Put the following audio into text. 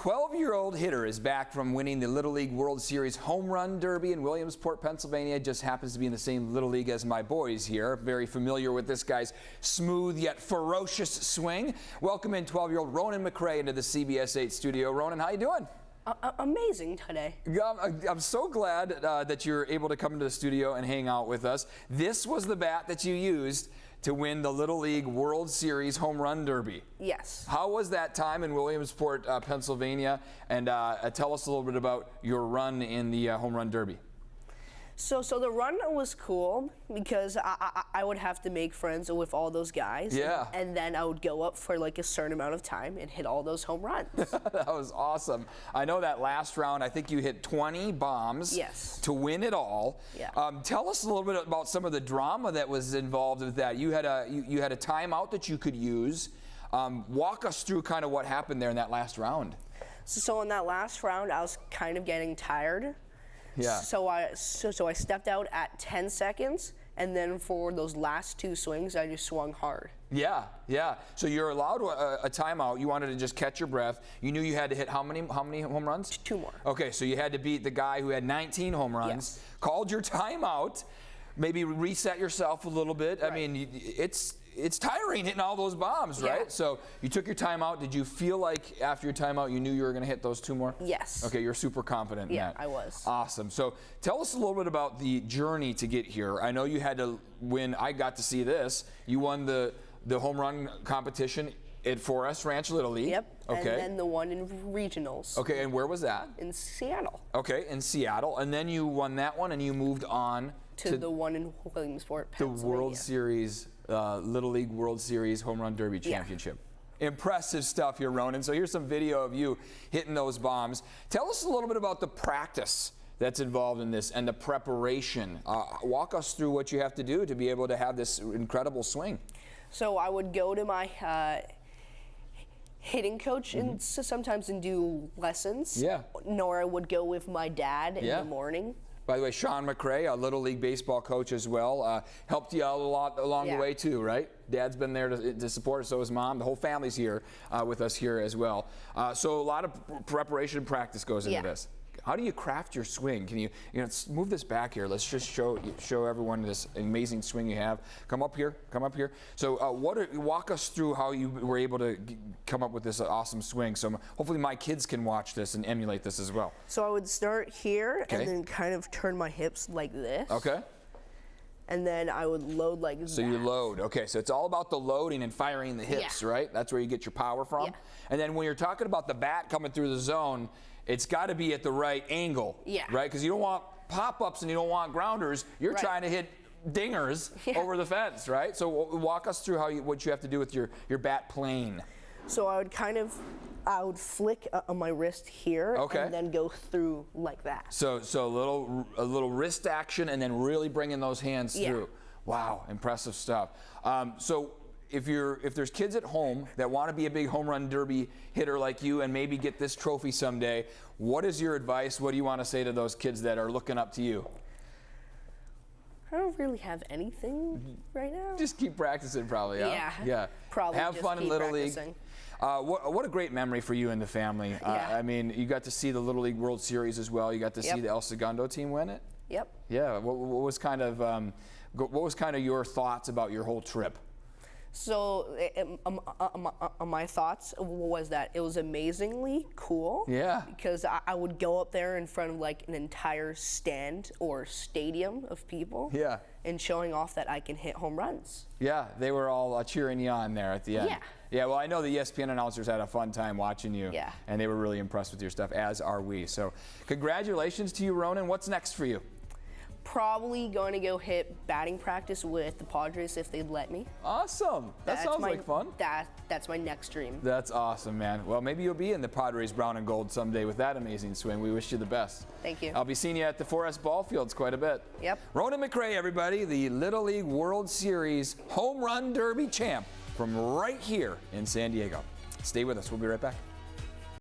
12-year-old hitter is back from winning the Little League World Series Home Run Derby in Williamsport, Pennsylvania. Just happens to be in the same Little League as my boys here. Very familiar with this guy's smooth yet ferocious swing. Welcome in 12-year-old Ronin McCrea into the CBS 8 studio. Ronin, how you doing? Amazing today. I'm so glad that you're able to come into the studio and hang out with us. This was the bat that you used to win the Little League World Series Home Run Derby. Yes. How was that time in Williamsport, Pennsylvania? And tell us a little bit about your run in the Home Run Derby. So the run was cool because I would have to make friends with all those guys. Yeah. And then I would go up for like a certain amount of time and hit all those home runs. That was awesome. I know that last round, I think you hit 20 bombs. Yes. To win it all. Yeah. Tell us a little bit about some of the drama that was involved with that. You had a timeout that you could use. Walk us through kind of what happened there in that last round. So in that last round, I was kind of getting tired. Yeah. So I stepped out at 10 seconds, and then for those last two swings, I just swung hard. Yeah, yeah. So you're allowed a timeout. You wanted to just catch your breath. You knew you had to hit how many home runs? 2 more. Okay, so you had to beat the guy who had 19 home runs. Yes. Called your timeout. Maybe reset yourself a little bit. Right. I mean, it's tiring hitting all those bombs, right? Yeah. So you took your timeout. Did you feel like after your timeout you knew you were going to hit those 2 more? Yes. Okay, you're super confident in that. Yeah, I was. Awesome. So tell us a little bit about the journey to get here. I know you had to win. I got to see this. You won the home run competition at Forest Ranch Little League. Yep. Okay. And then the one in regionals. Okay, and where was that? In Seattle. Okay, in Seattle. And then you won that one and you moved on to the one in Williamsport, the Pennsylvania. World Series, Little League World Series Home Run Derby Championship. Yeah. Impressive stuff here, Ronin. So here's some video of you hitting those bombs. Tell us a little bit about the practice that's involved in this and the preparation. Walk us through what you have to do to be able to have this incredible swing. So I would go to my hitting coach and sometimes do lessons. Yeah. Nor I would go with my dad in the morning. By the way, Sean McCrea, a Little League baseball coach as well, helped you out a lot along the way too, right? Dad's been there to support, so is Mom. The whole family's here with us here as well. So a lot of preparation and practice goes into this. How do you craft your swing? Can you let's move this back here. Let's just show everyone this amazing swing you have. Come up here, come up here. So walk us through how you were able to come up with this awesome swing. So hopefully my kids can watch this and emulate this as well. So I would start here and then kind of turn my hips like this. Okay. And then I would load like that. So you load. Okay, so it's all about the loading and firing the hips, right? That's where you get your power from. Yeah. And then when you're talking about the bat coming through the zone, it's got to be at the right angle, right? Because you don't want pop-ups and you don't want grounders. You're trying to hit dingers over the fence, right? So walk us through what you have to do with your bat plane. So I would flick my wrist here and then go through like that. So a little wrist action and then really bringing those hands through. Wow, impressive stuff. So if there's kids at home that want to be a big home run derby hitter like you and maybe get this trophy someday, what is your advice? What do you want to say to those kids that are looking up to you? I don't really have anything right now. Just keep practicing, probably. Yeah. Probably. Have just fun in keep Little practicing. League. What a great memory for you and the family. I mean, you got to see the Little League World Series as well. You got to see the El Segundo team win it. Yep. Yeah. What was kind of your thoughts about your whole trip? So my thoughts was that it was amazingly cool. Yeah. Because I would go up there in front of like an entire stand or stadium of people. Yeah. And showing off that I can hit home runs. Yeah, they were all cheering you on there at the end. Yeah. Yeah, well, I know the ESPN announcers had a fun time watching you. Yeah. And they were really impressed with your stuff, as are we. So congratulations to you, Ronin. What's next for you? Probably going to go hit batting practice with the Padres if they'd let me. Awesome. That sounds like fun. That's my next dream. That's awesome, man. Well, maybe you'll be in the Padres brown and gold someday with that amazing swing. We wish you the best. Thank you. I'll be seeing you at the Forest ball fields quite a bit. Yep. Ronin McCrea, everybody, the Little League World Series Home Run Derby champ from right here in San Diego. Stay with us. We'll be right back.